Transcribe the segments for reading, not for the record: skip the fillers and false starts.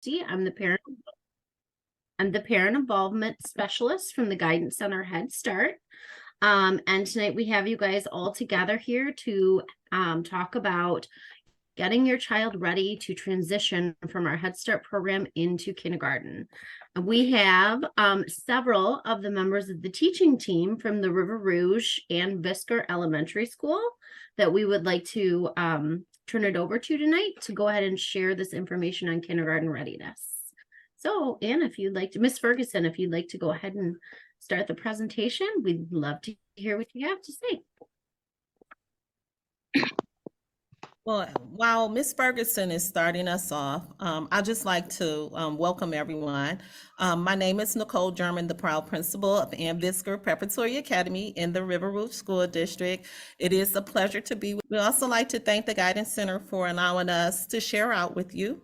I'm the parent involvement specialist from the Guidance Center Head Start. And tonight we have you guys all together here to talk about getting your child ready to transition from our Head Start program into kindergarten. We have several of the members of the teaching team from the River Rouge and Visker Elementary School that we would like to turn it over to tonight to go ahead and share this information on kindergarten readiness. So, Anne, if you'd like to, Miss Ferguson, if you'd like to go ahead and start the presentation, we'd love to hear what you have to say. Well, while Ms. Ferguson is starting us off, I'd just like to welcome everyone. My name is Nicole German, the proud principal of Ann Visker Preparatory Academy in the River Rouge School District. It is a pleasure to be with you. We also like to thank the Guidance Center for allowing us to share out with you.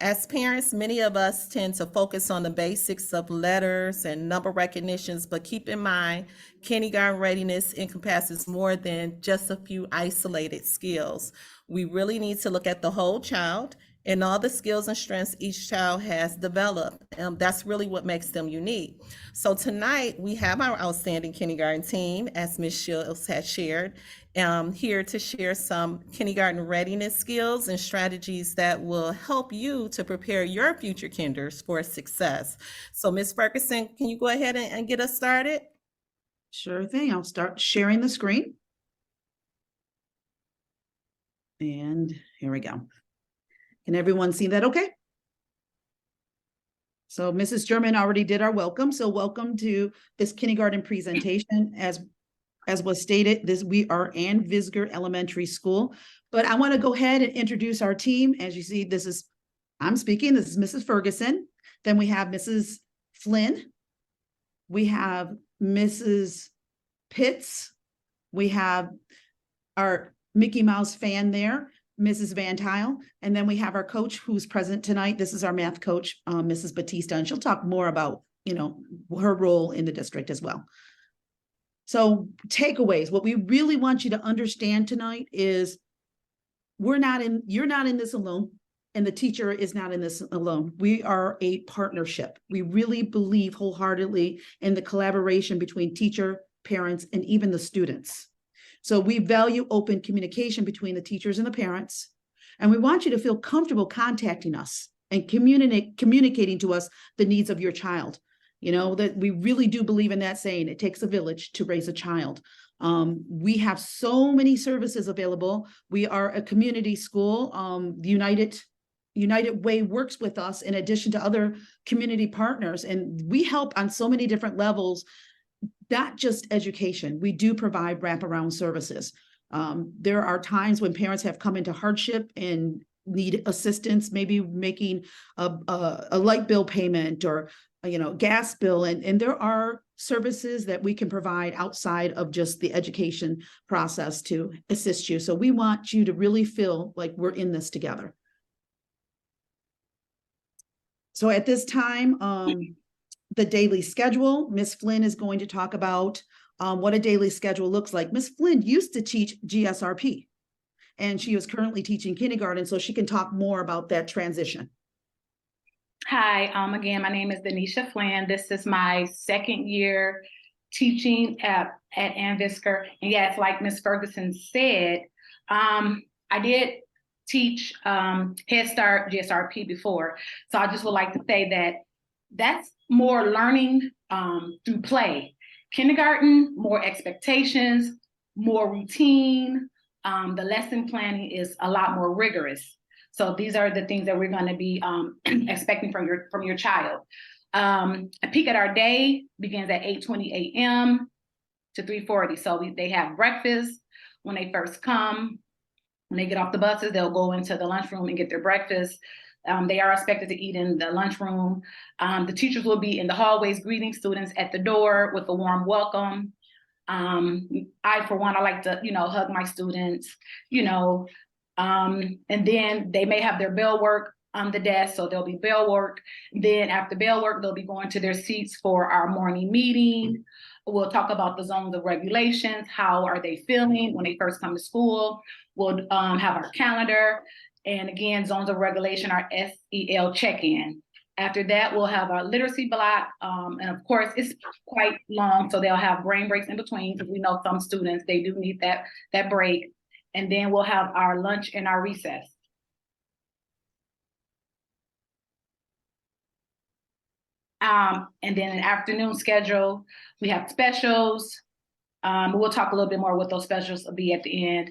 As parents, many of us tend to focus on the basics of letters and number recognitions, but keep in mind, kindergarten readiness encompasses more than just a few isolated skills. We really need to look at the whole child and all the skills and strengths each child has developed. That's really what makes them unique. So tonight we have our outstanding kindergarten team, as Ms. Shields has shared, here to share some kindergarten readiness skills and strategies that will help you to prepare your future kinders for success. So Ms. Ferguson, can you go ahead and get us started? Sure thing. I'll start sharing the screen. And here we go. Can everyone see that okay? So Mrs. German already did our welcome. So welcome to this kindergarten presentation. As was stated, we are Ann Visker Elementary School. But I want to go ahead and introduce our team. As you see, I'm speaking. This is Mrs. Ferguson. Then we have Mrs. Flynn. We have Mrs. Pitts. We have our Mickey Mouse fan there, Mrs. Van Tile. And then we have our coach who's present tonight. This is our math coach, Mrs. Batista, and she'll talk more about, her role in the district as well. So takeaways, what we really want you to understand tonight is you're not in this alone, and the teacher is not in this alone. We are a partnership. We really believe wholeheartedly in the collaboration between teacher, parents, and even the students. So we value open communication between the teachers and the parents, and we want you to feel comfortable contacting us and communicating to us the needs of your child. That we really do believe in that saying, it takes a village to raise a child. We have so many services available. We are a community school. The United Way works with us in addition to other community partners, and we help on so many different levels. Not just education. We do provide wraparound services. There are times when parents have come into hardship and need assistance, maybe making a light bill payment or gas bill, and there are services that we can provide outside of just the education process to assist you. So we want you to really feel like we're in this together. So at this time, the daily schedule, Ms. Flynn is going to talk about what a daily schedule looks like. Ms. Flynn used to teach GSRP, and she is currently teaching kindergarten, so she can talk more about that transition. Hi, again, my name is Denisha Flynn. This is my second year teaching at Ann Visker. And yes, like Ms. Ferguson said, I did teach Head Start GSRP before. So I just would like to say that that's more learning through play. Kindergarten, more expectations, more routine. The lesson planning is a lot more rigorous. So these are the things that we're going to be expecting from your child. A peak at our day begins at 8:20 a.m. to 3:40. So they have breakfast when they first come. When they get off the buses, they'll go into the lunchroom and get their breakfast. They are expected to eat in the lunchroom. The teachers will be in the hallways greeting students at the door with a warm welcome. I, for one, I like to, hug my students, and then they may have their bell work on the desk, so there'll be bell work. Then after bell work, they'll be going to their seats for our morning meeting. We'll talk about the zones of regulations. How are they feeling when they first come to school? We'll have our calendar. And again, zones of regulation are SEL check-in. After that, we'll have our literacy block. And of course, it's quite long, so they'll have brain breaks in between, because we know some students, they do need that break. And then we'll have our lunch and our recess. And then an afternoon schedule, we have specials. We'll talk a little bit more what those specials will be at the end.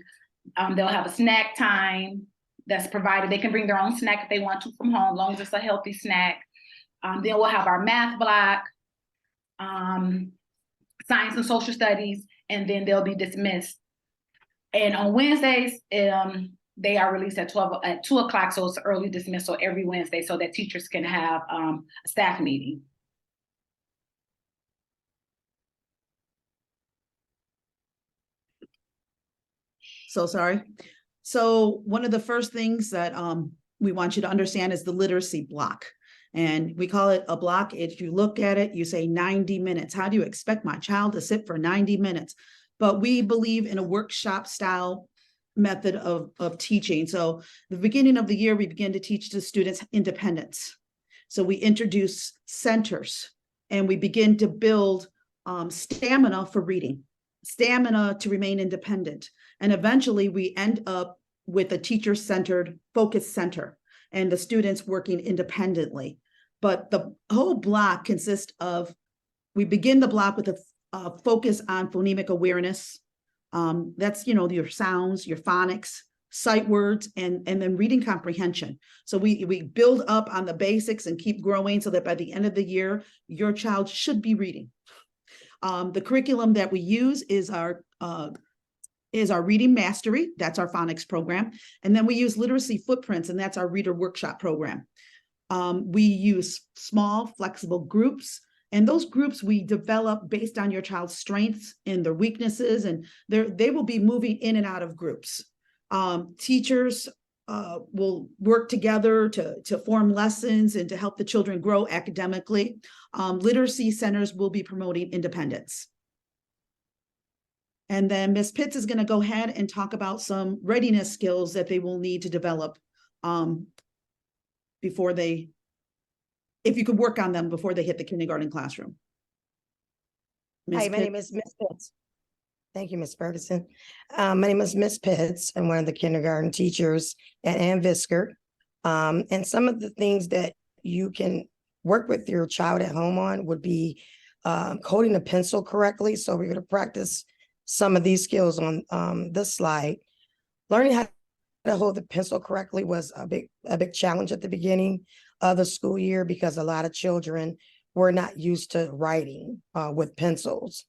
They'll have a snack time that's provided. They can bring their own snack if they want to from home, as long as it's a healthy snack. Then we'll have our math block, science and social studies, and then they'll be dismissed. And on Wednesdays, they are released at 2 o'clock, so it's early dismissal every Wednesday, so that teachers can have a staff meeting. So sorry. So one of the first things that we want you to understand is the literacy block. And we call it a block. If you look at it, you say 90 minutes. How do you expect my child to sit for 90 minutes? But we believe in a workshop style method of teaching. So the beginning of the year, we begin to teach the students independence. So we introduce centers, and we begin to build stamina for reading, stamina to remain independent. And eventually we end up with a teacher-centered focus center and the students working independently. But the whole block consists of, we begin the block with a focus on phonemic awareness. That's, your sounds, your phonics, sight words, and then reading comprehension. So we build up on the basics and keep growing so that by the end of the year, your child should be reading. The curriculum that we use is our reading mastery. That's our phonics program. And then we use literacy footprints, and that's our reader workshop program. We use small, flexible groups, and those groups we develop based on your child's strengths and their weaknesses, and they will be moving in and out of groups. Teachers will work together to form lessons and to help the children grow academically. Literacy centers will be promoting independence. And then Ms. Pitts is going to go ahead and talk about some readiness skills that they will need to develop if you could work on them before they hit the kindergarten classroom. Hi, my name is Ms. Pitts. Thank you, Ms. Ferguson. My name is Ms. Pitts. I'm one of the kindergarten teachers at Ann Visker. And some of the things that you can work with your child at home on would be holding a pencil correctly. So we're going to practice some of these skills on this slide. Learning how to hold the pencil correctly was a big challenge at the beginning of the school year, because a lot of children were not used to writing with pencils.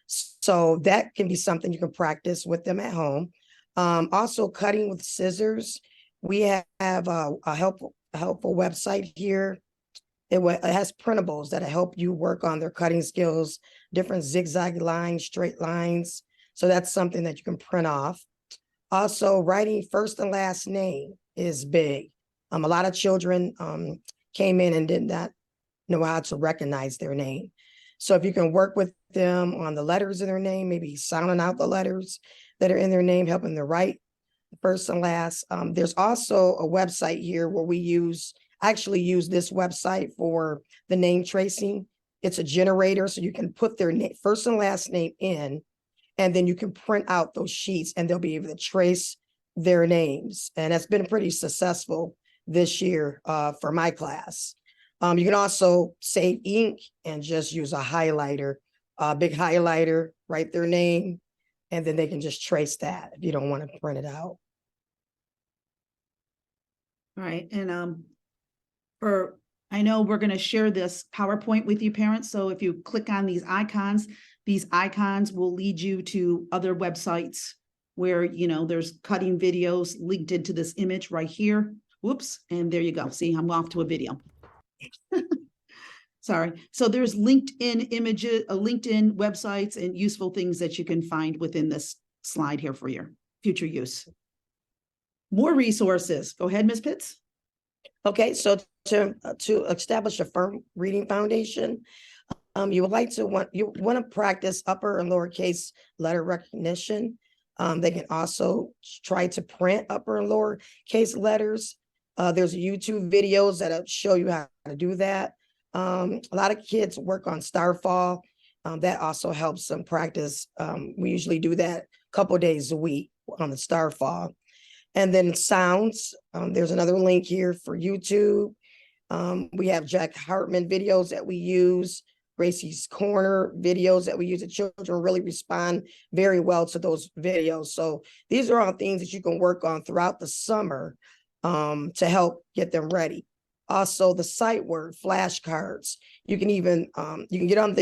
So that can be something you can practice with them at home. Also, cutting with scissors. We have a helpful website here. It has printables that help you work on their cutting skills, different zigzag lines, straight lines. So that's something that you can print off. Also, writing first and last name is big. A lot of children came in and did not know how to recognize their name. So if you can work with them on the letters in their name, maybe sounding out the letters that are in their name, helping them write first and last. There's also a website here where I actually use this website for the name tracing. It's a generator, so you can put their first and last name in, and then you can print out those sheets and they'll be able to trace their names. And that's been pretty successful this year for my class. You can also save ink and just use a highlighter, a big highlighter, write their name, and then they can just trace that if you don't want to print it out. All right. And I know we're going to share this PowerPoint with you parents. So if you click on these icons will lead you to other websites where, there's cutting videos linked into this image right here. Whoops. And there you go. See, I'm off to a video. Sorry. So there's LinkedIn images, LinkedIn websites, and useful things that you can find within this slide here for your future use. More resources. Go ahead, Ms. Pitts. Okay, so to establish a firm reading foundation, you want to practice upper and lowercase letter recognition. They can also try to print upper and lower case letters. There's YouTube videos that'll show you how to do that. A lot of kids work on Starfall. That also helps them practice. We usually do that a couple days a week on the Starfall. And then sounds, there's another link here for YouTube. We have Jack Hartman videos that we use, Gracie's Corner videos that we use. The children really respond very well to those videos. So these are all things that you can work on throughout the summer to help get them ready. Also, the sight word flashcards. You can even, you can get on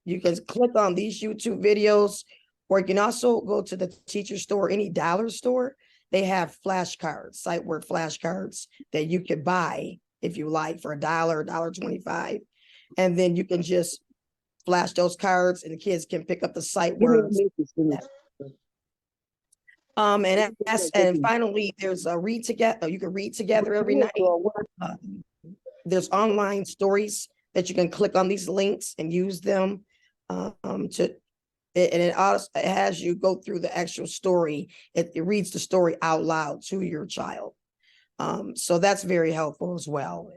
you can click on these YouTube videos, or you can also go to the teacher store, any dollar store. They have flashcards, sight word flashcards that you could buy if you like for $1, $1.25. And then you can just flash those cards and the kids can pick up the sight words. And finally, there's a read together. You can read together every night. There's online stories that you can click on these links and use them it has you go through the actual story. It reads the story out loud to your child. So that's very helpful as well.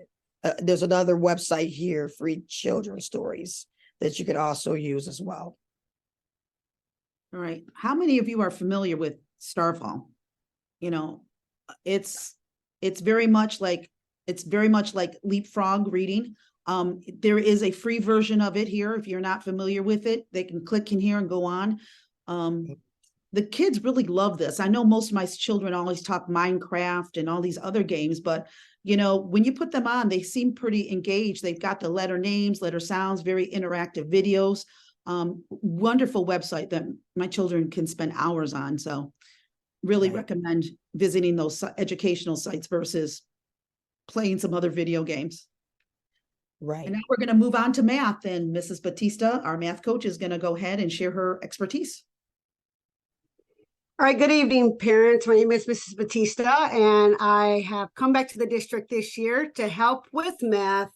There's another website here, free children's stories, that you could also use as well. All right. How many of you are familiar with Starfall? You know, it's very much like leapfrog reading. There is a free version of it here. If you're not familiar with it, they can click in here and go on. The kids really love this. I know most of my children always talk Minecraft and all these other games, but you know, when you put them on, they seem pretty engaged. They've got the letter names, letter sounds, very interactive videos. Wonderful website that my children can spend hours on. So really recommend visiting those educational sites versus playing some other video games. Right. And now we're going to move on to math, and Mrs. Batista, our math coach, is going to go ahead and share her expertise. All right, good evening, parents. My name is Mrs. Batista, and I have come back to the district this year to help with math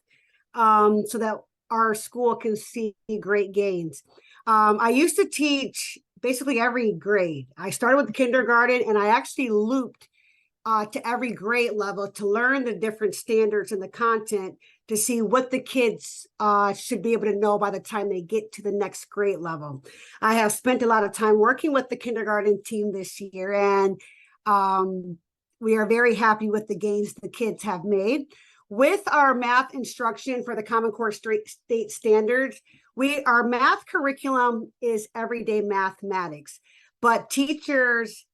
so that our school can see great gains. I used to teach basically every grade. I started with the kindergarten, and I actually looped to every grade level to learn the different standards and the content to see what the kids should be able to know by the time they get to the next grade level. I have spent a lot of time working with the kindergarten team this year, and we are very happy with the gains the kids have made. With our math instruction for the Common Core State Standards, our math curriculum is everyday mathematics, but teachers,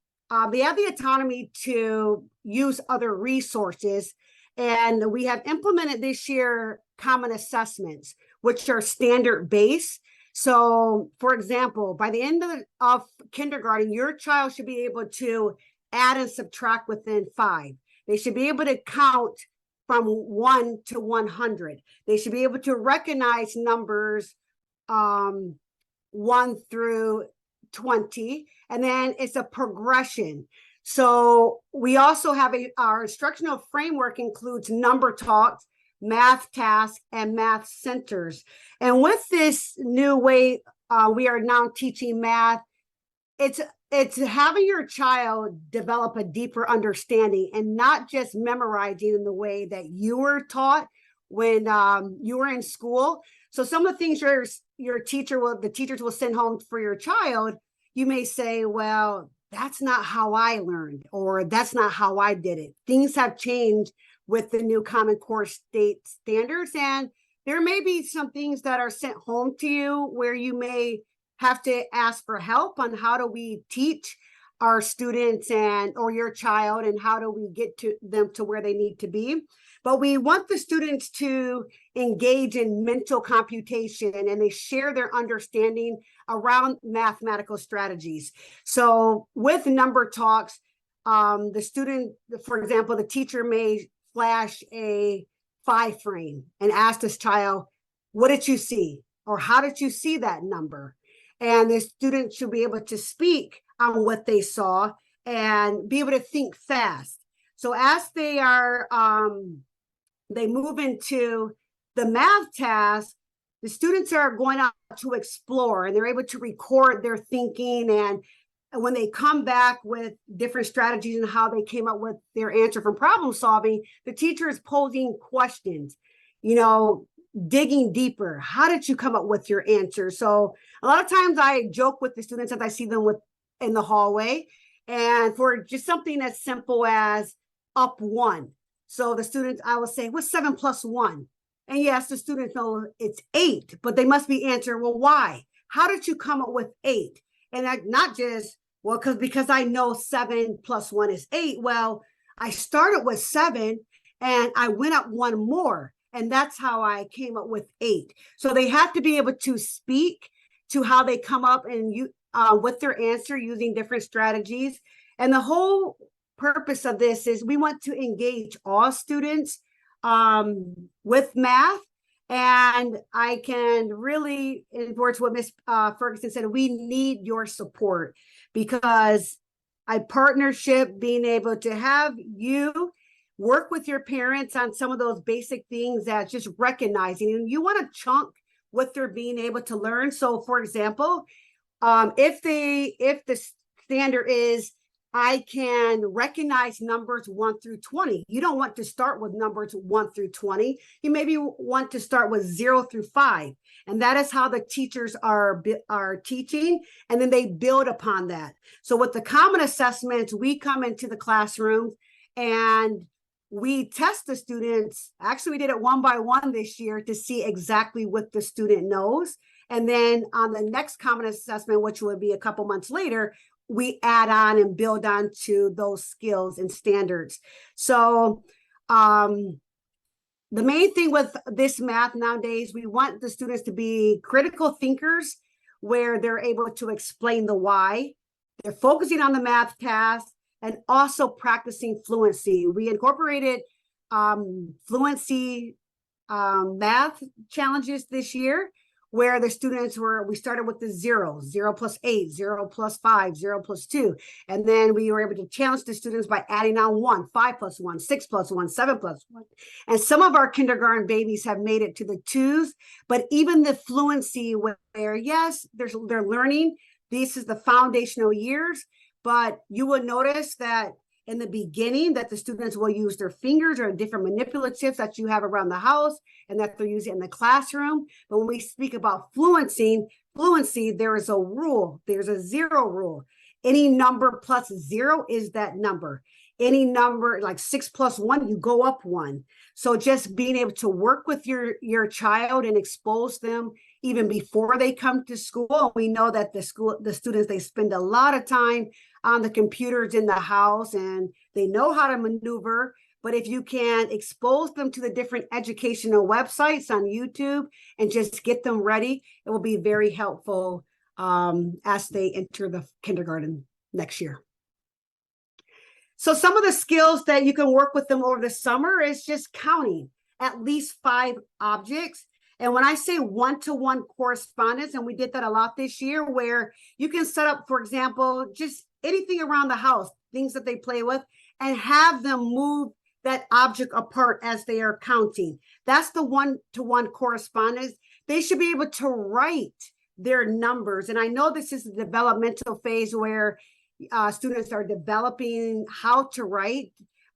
they have the autonomy to use other resources. And we have implemented this year common assessments, which are standard based. So, for example, by the end of kindergarten, your child should be able to add and subtract within 5. They should be able to count from 1 to 100. They should be able to recognize numbers 1 through 20, and then it's a progression. So we also have our instructional framework includes number talks, math tasks, and math centers. And with this new way we are now teaching math, it's having your child develop a deeper understanding and not just memorizing in the way that you were taught when you were in school. So some of the things the teachers will send home for your child, you may say, well, that's not how I learned, or that's not how I did it. Things have changed with the new Common Core State Standards, and there may be some things that are sent home to you where you may have to ask for help on how do we teach our students or your child, and how do we get to them to where they need to be. But we want the students to engage in mental computation, and they share their understanding around mathematical strategies. So with number talks, the student, for example, the teacher may flash a 5 frame and ask this child, what did you see? Or how did you see that number? And the student should be able to speak on what they saw and be able to think fast. So as they are, they move into the math task, the students are going out to explore, and they're able to record their thinking and And when they come back with different strategies and how they came up with their answer from problem solving, the teacher is posing questions, digging deeper. How did you come up with your answer? So a lot of times I joke with the students as I see them in the hallway, and for just something as simple as up 1. So the students, I will say, what's 7 plus 1? And yes, the students know it's 8, but they must be answering, well, why? How did you come up with 8? And not just, well, because I know 7 plus 1 is 8. Well, I started with 7 and I went up 1 more. And that's how I came up with 8. So they have to be able to speak to how they come up and with their answer using different strategies. And the whole purpose of this is we want to engage all students with math. And I can really endorse what Ms. Ferguson said. We need your support, because a partnership, being able to have you work with your parents on some of those basic things, that just recognizing, and you want to chunk what they're being able to learn. So for example, if the standard is, I can recognize numbers 1 through 20. You don't want to start with numbers 1 through 20. You maybe want to start with 0 through 5. And that is how the teachers are teaching. And then they build upon that. So with the common assessments, we come into the classrooms and we test the students. Actually, we did it 1 by 1 this year to see exactly what the student knows. And then on the next common assessment, which would be a couple months later, we add on and build on to those skills and standards. So the main thing with this math nowadays, we want the students to be critical thinkers, where they're able to explain the why. They're focusing on the math task and also practicing fluency. We incorporated fluency math challenges this year, where the students we started with the 0 plus 8, 0 plus 5, 0 plus 2. And then we were able to challenge the students by adding on 1, 5 plus 1, 6 plus 1, 7 plus 1. And some of our kindergarten babies have made it to the 2s, but even the fluency where, yes, they're learning. This is the foundational years, but you will notice that in the beginning that the students will use their fingers or different manipulatives that you have around the house and that they're using in the classroom. But when we speak about fluency, there is a rule. There's a 0 rule. Any number plus 0 is that number. Any number like 6 plus 1, you go up 1. So just being able to work with your child and expose them even before they come to school. We know that the students, they spend a lot of time on the computers in the house and they know how to maneuver. But if you can expose them to the different educational websites on YouTube and just get them ready, it will be very helpful as they enter the kindergarten next year. So some of the skills that you can work with them over the summer is just counting at least 5 objects. And when I say one-to-one correspondence, and we did that a lot this year, where you can set up, for example, just anything around the house, things that they play with, and have them move that object apart as they are counting. That's the one-to-one correspondence. They should be able to write their numbers. And I know this is the developmental phase where students are developing how to write,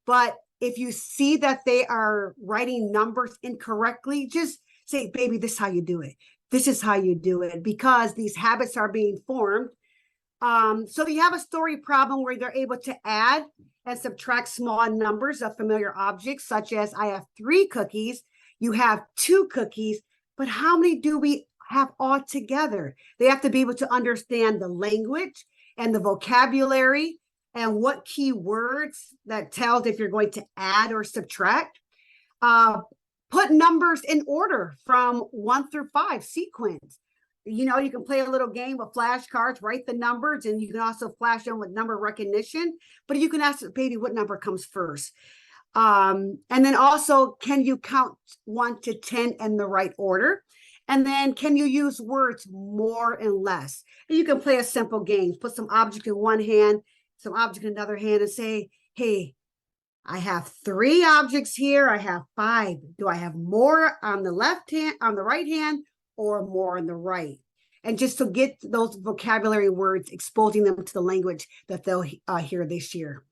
but if you see that they are writing numbers incorrectly, just say, baby, this is how you do it. This is how you do it, because these habits are being formed. So you have a story problem where they're able to add and subtract small numbers of familiar objects, such as I have 3 cookies, you have 2 cookies, but how many do we have all together? They have to be able to understand the language and the vocabulary and what key words that tells if you're going to add or subtract. Put numbers in order from 1 through 5 sequence. You know, you can play a little game with flashcards, write the numbers, and you can also flash them with number recognition. But you can ask the baby what number comes first. And then also, can you count 1 to 10 in the right order? And then can you use words more and less? And you can play a simple game. Put some object in one hand, some object in another hand, and say, hey, I have 3 objects here. I have 5. Do I have more on the left hand, on the right hand, or more on the right? and just to get those vocabulary words, exposing them to the language that they'll hear this year.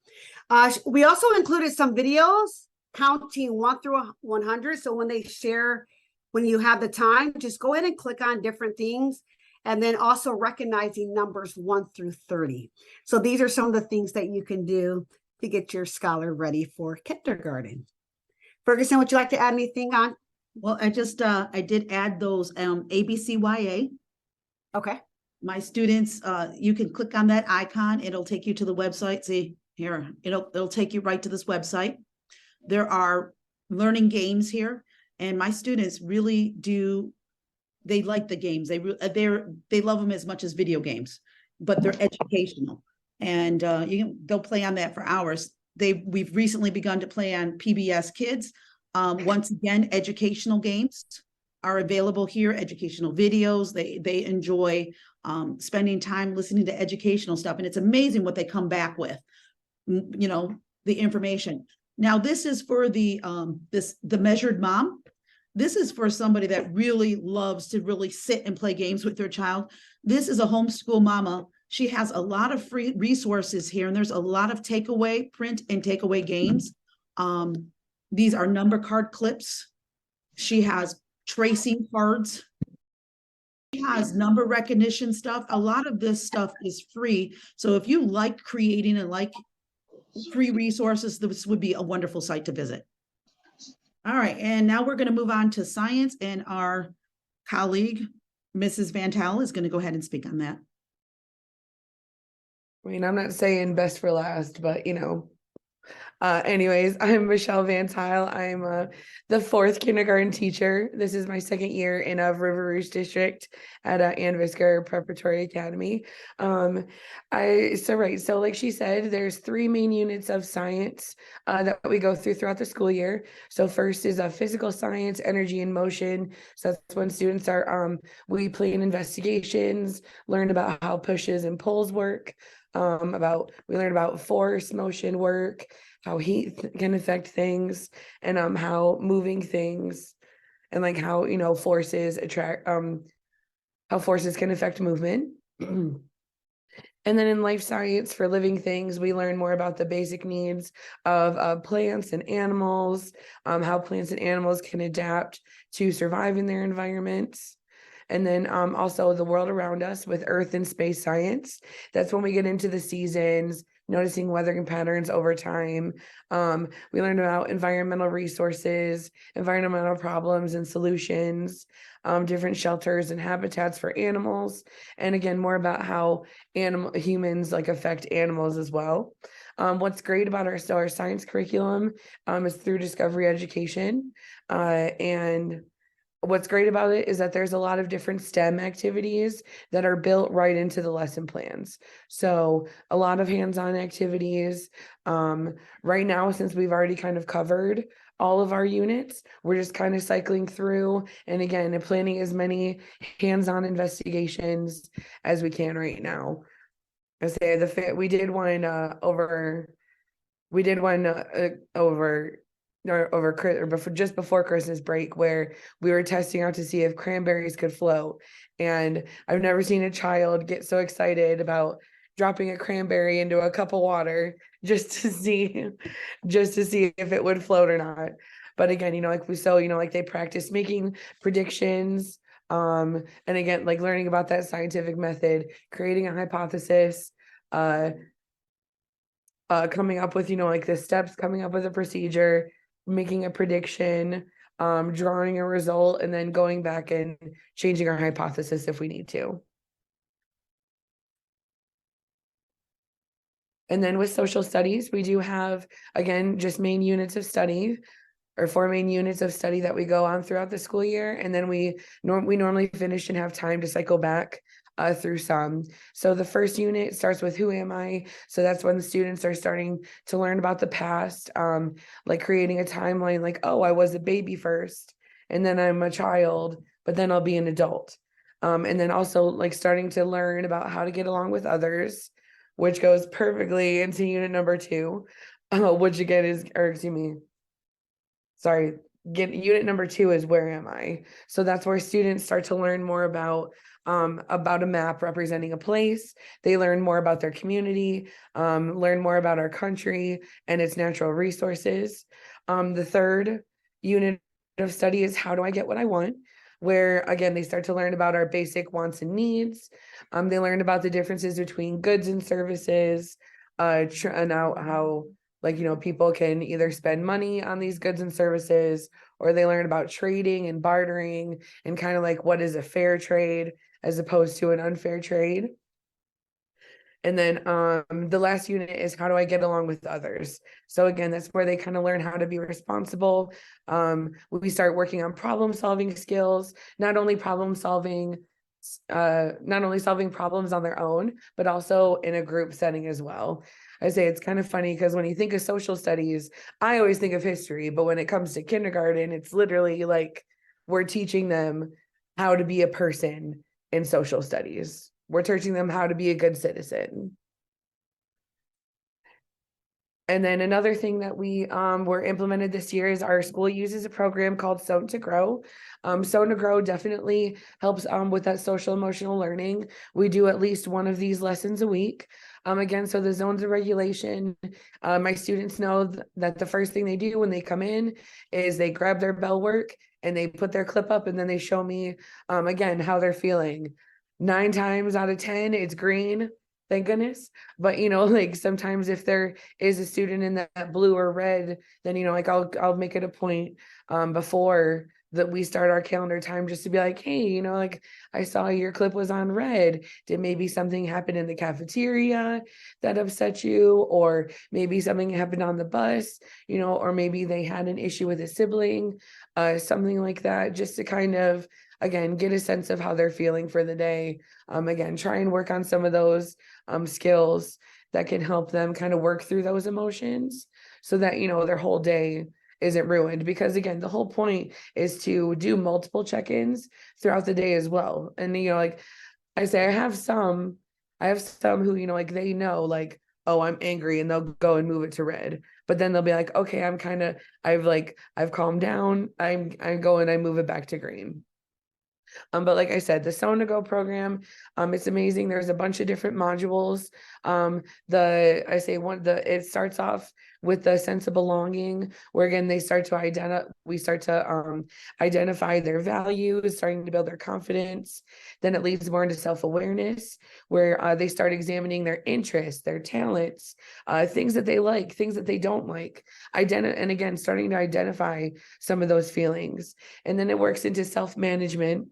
We also included some videos counting 1 through 100. So when they share, when you have the time, just go ahead and click on different things. And then also recognizing numbers 1 through 30. So these are some of the things that you can do to get your scholar ready for kindergarten. Ferguson, would you like to add anything on? Well, I did add those ABCYA. Okay. My students, you can click on that icon. It'll take you to the website. See here, it'll take you right to this website. There are learning games here, and my students really do. They like the games. They love them as much as video games, but they're educational, and they'll play on that for hours. We've recently begun to play on PBS Kids. Once again, educational games are available here. Educational videos. They enjoy spending time listening to educational stuff, and it's amazing what they come back with. You know, the information. Now, this is for the measured mom. This is for somebody that really loves to really sit and play games with their child. This is a homeschool mama. She has a lot of free resources here, and there's a lot of print and takeaway games. These are number card clips. She has tracing cards. She has number recognition stuff. A lot of this stuff is free. So if you like creating and like free resources, this would be a wonderful site to visit. All right, and now we're going to move on to science, and our colleague, Mrs. Van Tal, is going to go ahead and speak on that. I mean, I'm not saying best for last, but you know, anyways, I'm Michelle Van Tile. I'm the 4th kindergarten teacher. This is my 2nd year in a River Rouge district at Ann Visker Preparatory Academy. So like she said, there's 3 main units of science that we go throughout the school year. So first is physical science, energy and motion. So that's when students are, we plan investigations, learn about how pushes and pulls work. We learn about force, motion, work, how heat can affect things, and how moving things, and like how, you know, forces how forces can affect movement. And then in life science for living things, we learn more about the basic needs of plants and animals, how plants and animals can adapt to survive in their environments. And then also the world around us with earth and space science. That's when we get into the seasons, noticing weather patterns over time. We learned about environmental resources, environmental problems and solutions, different shelters and habitats for animals. And again, more about how humans like affect animals as well. What's great about our science curriculum is through discovery education, and what's great about it is that there's a lot of different STEM activities that are built right into the lesson plans. So a lot of hands-on activities. Right now, since we've already kind of covered all of our units, we're just kind of cycling through, and again, planning as many hands-on investigations as we can right now. I say we did one just before Christmas break, where we were testing out to see if cranberries could float. And I've never seen a child get so excited about dropping a cranberry into a cup of water just to see if it would float or not. But again, they practice making predictions, and again, like learning about that scientific method, creating a hypothesis, coming up with, the steps, coming up with a procedure, making a prediction, drawing a result, and then going back and changing our hypothesis if we need to. And then with social studies, we do have, again, just main units of study, or 4 main units of study that we go on throughout the school year. And then we normally finish and have time to cycle back through some. So the first unit starts with who am I? So that's when the students are starting to learn about the past, like creating a timeline, like, oh, I was a baby first, and then I'm a child, but then I'll be an adult. And then also like starting to learn about how to get along with others, which goes perfectly into unit number 2, which again is, or excuse me, sorry, unit number 2 is where am I? So that's where students start to learn more about a map representing a place. They learn more about their community, learn more about our country and its natural resources. The third unit of study is how do I get what I want? Where again, they start to learn about our basic wants and needs. They learn about the differences between goods and services, and how like, people can either spend money on these goods and services, or they learn about trading and bartering and kind of like what is a fair trade as opposed to an unfair trade. And then the last unit is how do I get along with others? So again, that's where they kind of learn how to be responsible. We start working on problem solving skills, not only solving problems on their own, but also in a group setting as well. I say it's kind of funny because when you think of social studies, I always think of history, but when it comes to kindergarten, it's literally like we're teaching them how to be a person in social studies. We're teaching them how to be a good citizen. And then another thing that we were implemented this year is our school uses a program called Sewn to Grow. Sewn to Grow definitely helps with that social emotional learning. We do at least one of these lessons a week. Again, so the zones of regulation, my students know that the first thing they do when they come in is they grab their bell work and they put their clip up and then they show me again how they're feeling. 9 times out of 10, it's green, thank goodness. But like sometimes if there is a student in that blue or red, then like I'll make it a point before that we start our calendar time just to be like, hey, like I saw your clip was on red. Did maybe something happen in the cafeteria that upset you? Or maybe something happened on the bus, or maybe they had an issue with a sibling, something like that, just to kind of, again, get a sense of how they're feeling for the day. Again, try and work on some of those skills that can help them kind of work through those emotions so that, their whole day isn't ruined. Because again, the whole point is to do multiple check-ins throughout the day as well. And, like I say, I have some who, like they know like, oh, I'm angry, and they'll go and move it to red. But then they'll be like, okay, I've calmed down. I go and I move it back to green. But like I said, the Sewn to Go program, it's amazing. There's a bunch of different modules. It starts off with the sense of belonging, where again, we start to identify their values, starting to build their confidence. Then it leads more into self-awareness, where they start examining their interests, their talents, things that they like, things that they don't like, and again, starting to identify some of those feelings. And then it works into self-management,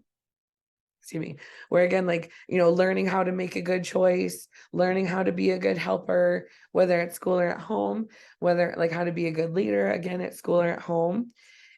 where again, like, learning how to make a good choice, learning how to be a good helper, whether at school or at home, whether like how to be a good leader, again, at school or at home.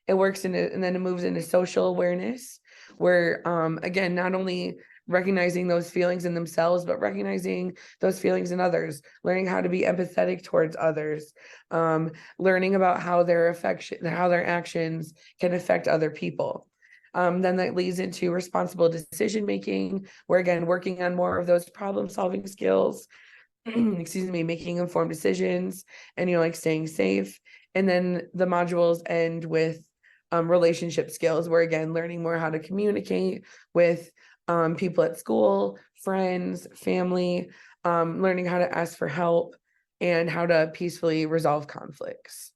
It works and then it moves into social awareness, where again, not only recognizing those feelings in themselves, but recognizing those feelings in others, learning how to be empathetic towards others, learning about how their actions can affect other people. Then that leads into responsible decision making, where again, working on more of those problem solving skills, making informed decisions, and like staying safe. And then the modules end with relationship skills, where again, learning more how to communicate with people at school, friends, family, learning how to ask for help and how to peacefully resolve conflicts.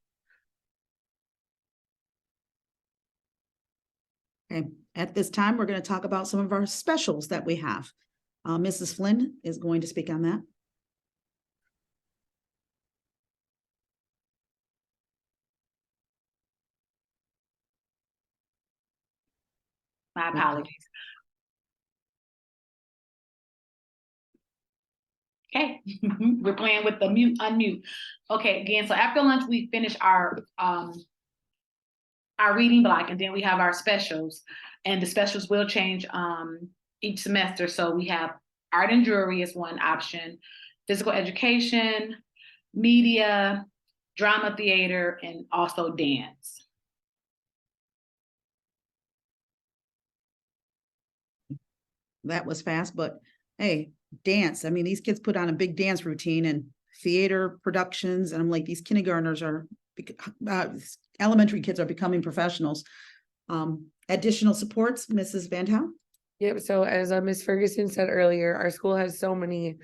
Okay, at this time, we're going to talk about some of our specials that we have. Mrs. Flynn is going to speak on that. My apologies. Okay, we're playing with the mute, unmute. Okay, again, so after lunch, we finish our reading block, and then we have our specials, and the specials will change each semester. So we have art and jewelry is one option, physical education, media, drama theater, and also dance. That was fast, but hey, dance. I mean, these kids put on a big dance routine and theater productions, and I'm like, these kindergartners are elementary kids are becoming professionals. Additional supports, Mrs. Van Hout? Yep. So as Ms. Ferguson said earlier, our school has so many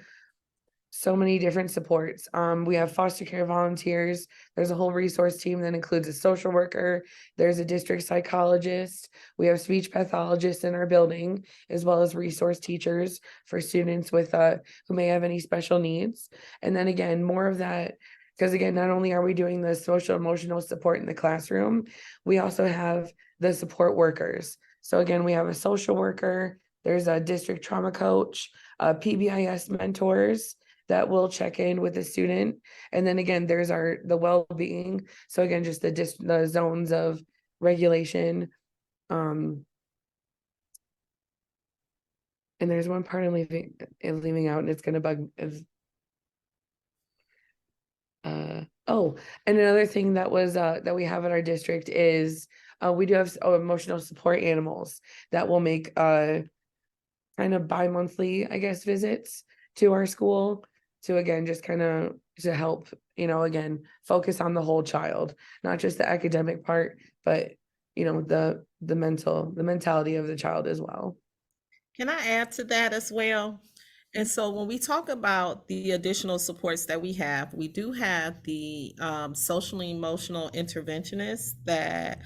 different supports. We have foster care volunteers. There's a whole resource team that includes a social worker. There's a district psychologist. We have speech pathologists in our building, as well as resource teachers for students with who may have any special needs. And then again, more of that, because again, not only are we doing the social emotional support in the classroom, we also have the support workers. So again, we have a social worker, there's a district trauma coach, PBIS mentors that will check in with the student. And then again, there's the well-being. So again, just the zones of regulation. And there's one part I'm leaving out, and it's gonna bug is oh, and another thing that was that we have in our district is we do have emotional support animals that will make kind of bi-monthly, I guess, visits to our school to again just kind of to help, again, focus on the whole child, not just the academic part, but the mentality of the child as well. Can I add to that as well? And so when we talk about the additional supports that we do have the social and emotional interventionists that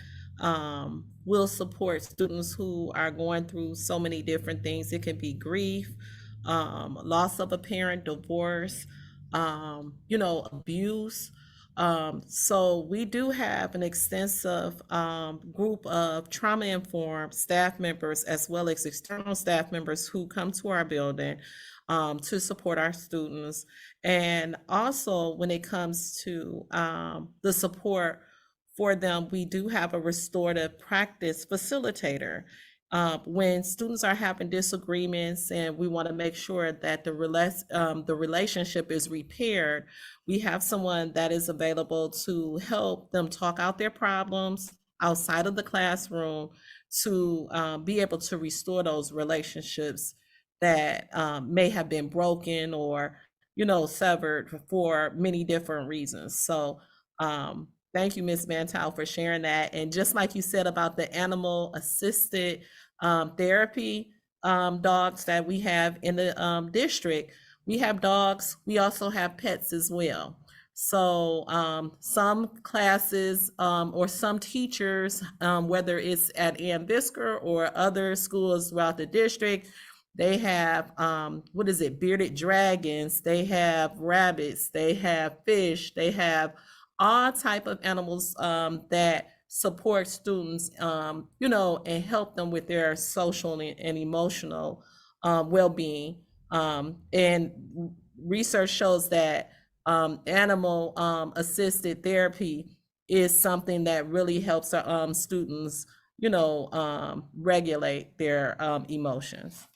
will support students who are going through so many different things. It can be grief, loss of a parent, divorce, abuse. So we do have an extensive group of trauma-informed staff members as well as external staff members who come to our building to support our students. And also when it comes to the support for them, we do have a restorative practice facilitator. When students are having disagreements and we want to make sure that the relationship is repaired, we have someone that is available to help them talk out their problems outside of the classroom to be able to restore those relationships that may have been broken or, severed for many different reasons. So thank you, Ms. Mantel, for sharing that. And just like you said about the animal assisted therapy dogs that we have in the district, we have dogs, we also have pets as well. So some classes or some teachers, whether it's at Ann Visker or other schools throughout the district, they have, bearded dragons, they have rabbits, they have fish, they have all type of animals that support students, and help them with their social and emotional well-being. And research shows that animal assisted therapy is something that really helps our students, regulate their emotions.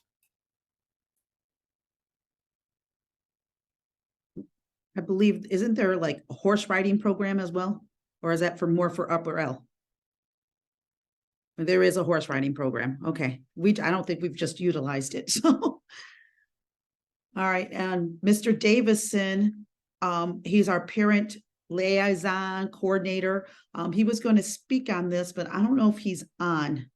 I believe, isn't there like a horse riding program as well? Or is that more for upper L? There is a horse riding program. Okay. I don't think we've just utilized it. So, all right. And Mr. Davison, he's our parent liaison coordinator. He was going to speak on this, but I don't know if he's on.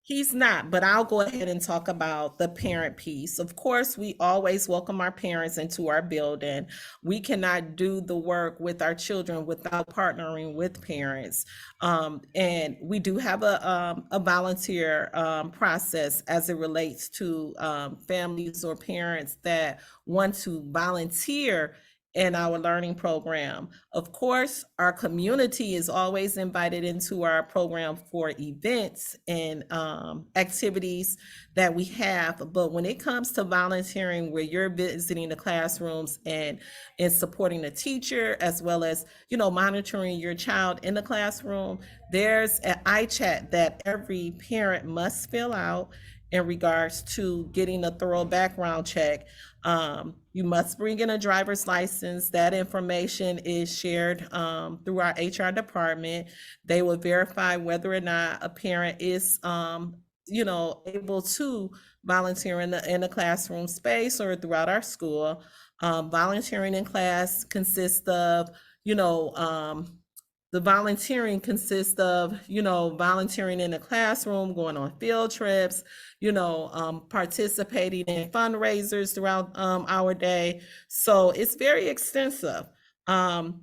He's not, but I'll go ahead and talk about the parent piece. Of course, we always welcome our parents into our building. We cannot do the work with our children without partnering with parents. And we do have a volunteer process as it relates to families or parents that want to volunteer in our learning program. Of course, our community is always invited into our program for events and activities that we have. But when it comes to volunteering, where you're visiting the classrooms and supporting the teacher, as well as, monitoring your child in the classroom, there's an iChat that every parent must fill out in regards to getting a thorough background check. You must bring in a driver's license. That information is shared through our HR department. They will verify whether or not a parent is, able to volunteer in the classroom space or throughout our school. Volunteering in class consists of, The volunteering consists of, volunteering in the classroom, going on field trips, participating in fundraisers throughout our day. So it's very extensive.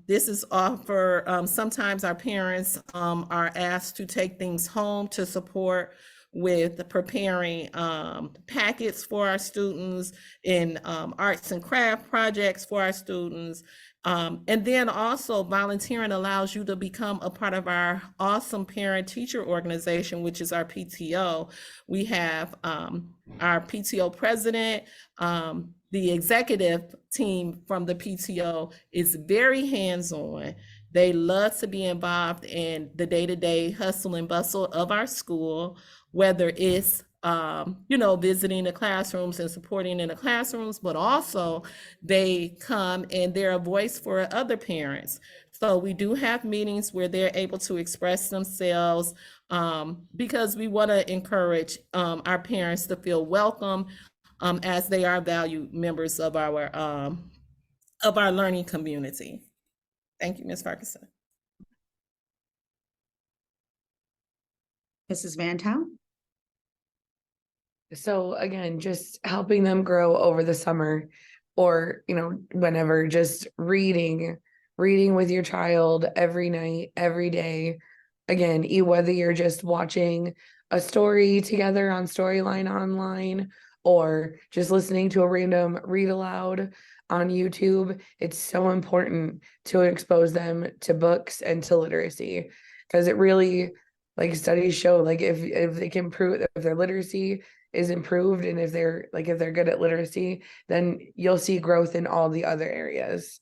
This is offer, sometimes our parents are asked to take things home to support with preparing packets for our students, in arts and craft projects for our students. And then also volunteering allows you to become a part of our awesome parent teacher organization, which is our PTO. We have our PTO president, the executive team from the PTO is very hands-on. They love to be involved in the day-to-day hustle and bustle of our school, whether it's visiting the classrooms and supporting in the classrooms, but also they come and they're a voice for other parents. So we do have meetings where they're able to express themselves, because we want to encourage our parents to feel welcome, as they are valued members of our learning community. Thank you, Ms. Ferguson. Mrs. Van Tau? So again, just helping them grow over the summer, or, whenever, just reading with your child every night, every day. Again, whether you're just watching a story together on Storyline online, or just listening to a random read aloud on YouTube, it's so important to expose them to books and to literacy, because it really, like, studies show, like, if they can prove, if their literacy is improved, and if they're good at literacy, then you'll see growth in all the other areas.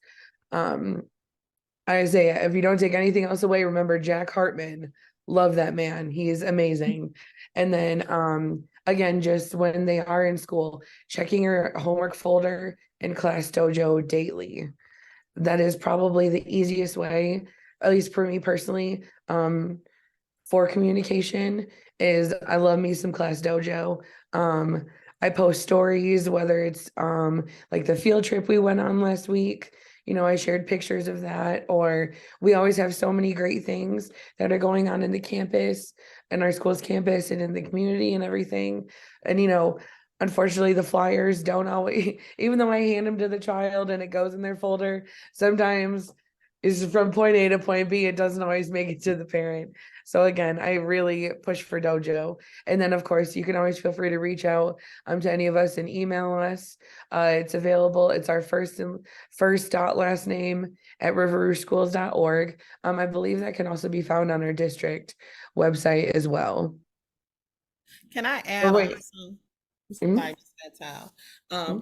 Isaiah, if you don't take anything else away, remember Jack Hartman. Love that man. He is amazing. And then again, just when they are in school, checking your homework folder in Class Dojo daily. That is probably the easiest way, at least for me personally, for communication. Is I love me some Class Dojo. I post stories, whether it's like the field trip we went on last week. I shared pictures of that, or we always have so many great things that are going on in the campus, in our school's campus, and in the community and everything. And, unfortunately, the flyers don't always, even though I hand them to the child and it goes in their folder, sometimes it's from point A to point B. It doesn't always make it to the parent. So again, I really push for Dojo. And then, of course, you can always feel free to reach out to any of us and email us. It's available. It's our first dot last name at riverrougeschools.org. I believe that can also be found on our district website as well. Can I add wait. on Mhm. like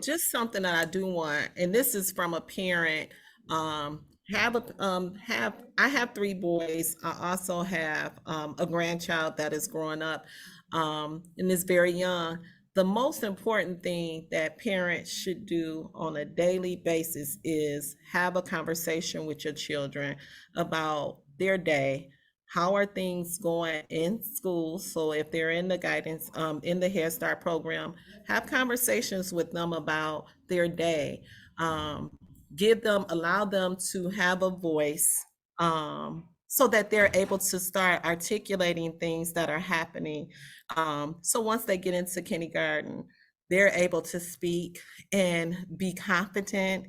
just something that I do want, and this is from a parent. I have 3 boys. I also have a grandchild that is growing up and is very young. The most important thing that parents should do on a daily basis is have a conversation with your children about their day. How are things going in school? So if they're in the guidance, in the Head Start program, have conversations with them about their day. Allow them to have a voice, so that they're able to start articulating things that are happening. So once they get into kindergarten, they're able to speak and be confident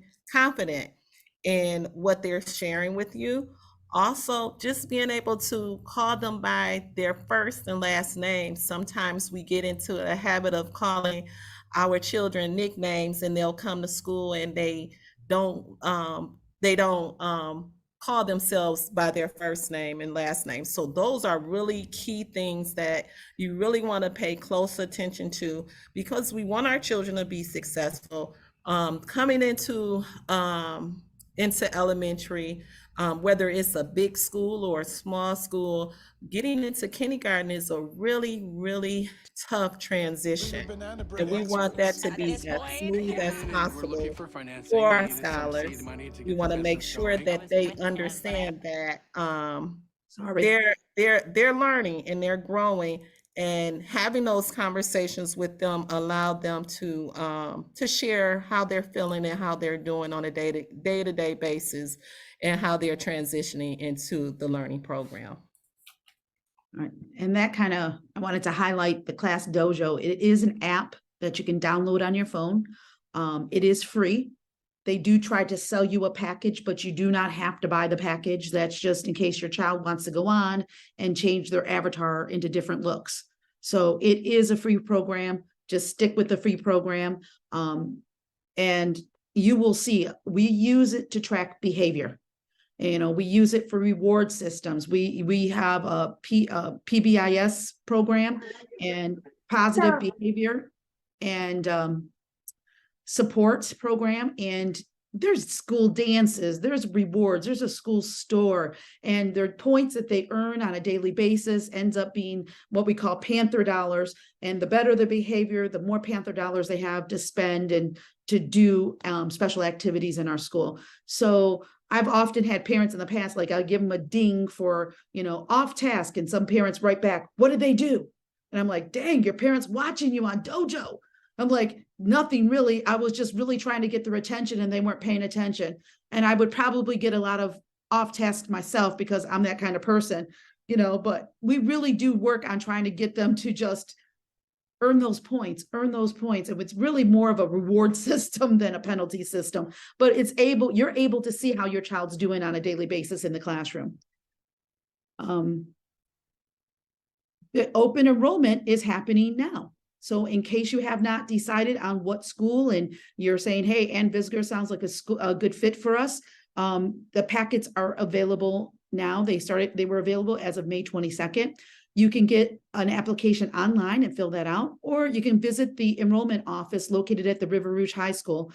in what they're sharing with you. Also, just being able to call them by their first and last name. Sometimes we get into a habit of calling our children nicknames, and they'll come to school and they don't call themselves by their first name and last name. So those are really key things that you really want to pay close attention to, because we want our children to be successful. Coming into elementary, whether it's a big school or a small school, getting into kindergarten is a really, really tough transition. And we want that to be as smooth as possible for our scholars. We want to make sure that they understand that they're learning and they're growing, and having those conversations with them allow them to share how they're feeling and how they're doing on a day-to-day basis. and how they're transitioning into the learning program. All right. And that kind of, I wanted to highlight the Class Dojo. It is an app that you can download on your phone. It is free. They do try to sell you a package, but you do not have to buy the package. That's just in case your child wants to go on and change their avatar into different looks. So it is a free program. Just stick with the free program. And you will see, we use it to track behavior. You know, we use it for reward systems. We have a PBIS program and positive behavior and support program. And there's school dances, there's rewards, there's a school store, and there are points that they earn on a daily basis ends up being what we call Panther dollars. And the better the behavior, the more Panther dollars they have to spend and to do special activities in our school. So I've often had parents in the past, like I'll give them a ding for, you know, off task, and some parents write back, what did they do? And I'm like, dang, your parents watching you on Dojo. I'm like, nothing really. I was just really trying to get their attention and they weren't paying attention. And I would probably get a lot of off task myself because I'm that kind of person, you know, but we really do work on trying to get them to just earn those points. And it's really more of a reward system than a penalty system, but you're able to see how your child's doing on a daily basis in the classroom. The open enrollment is happening now. So in case you have not decided on what school and you're saying, hey, Ann Visger sounds like a good fit for us, the packets are available now. They were available as of May 22nd. You can get an application online and fill that out, or you can visit the enrollment office located at the River Rouge High School.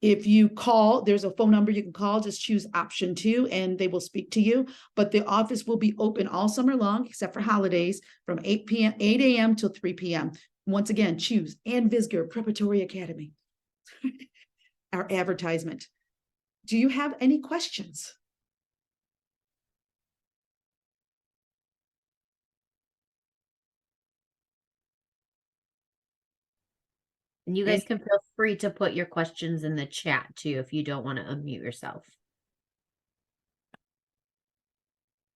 If you call, there's a phone number you can call, just choose option 2 and they will speak to you. But the office will be open all summer long, except for holidays, from 8 a.m. till 3 p.m. Once again, choose Ann Visger Preparatory Academy, our advertisement. Do you have any questions? And you guys can feel free to put your questions in the chat too, if you don't want to unmute yourself.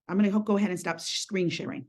I'm going to go ahead and stop screen sharing.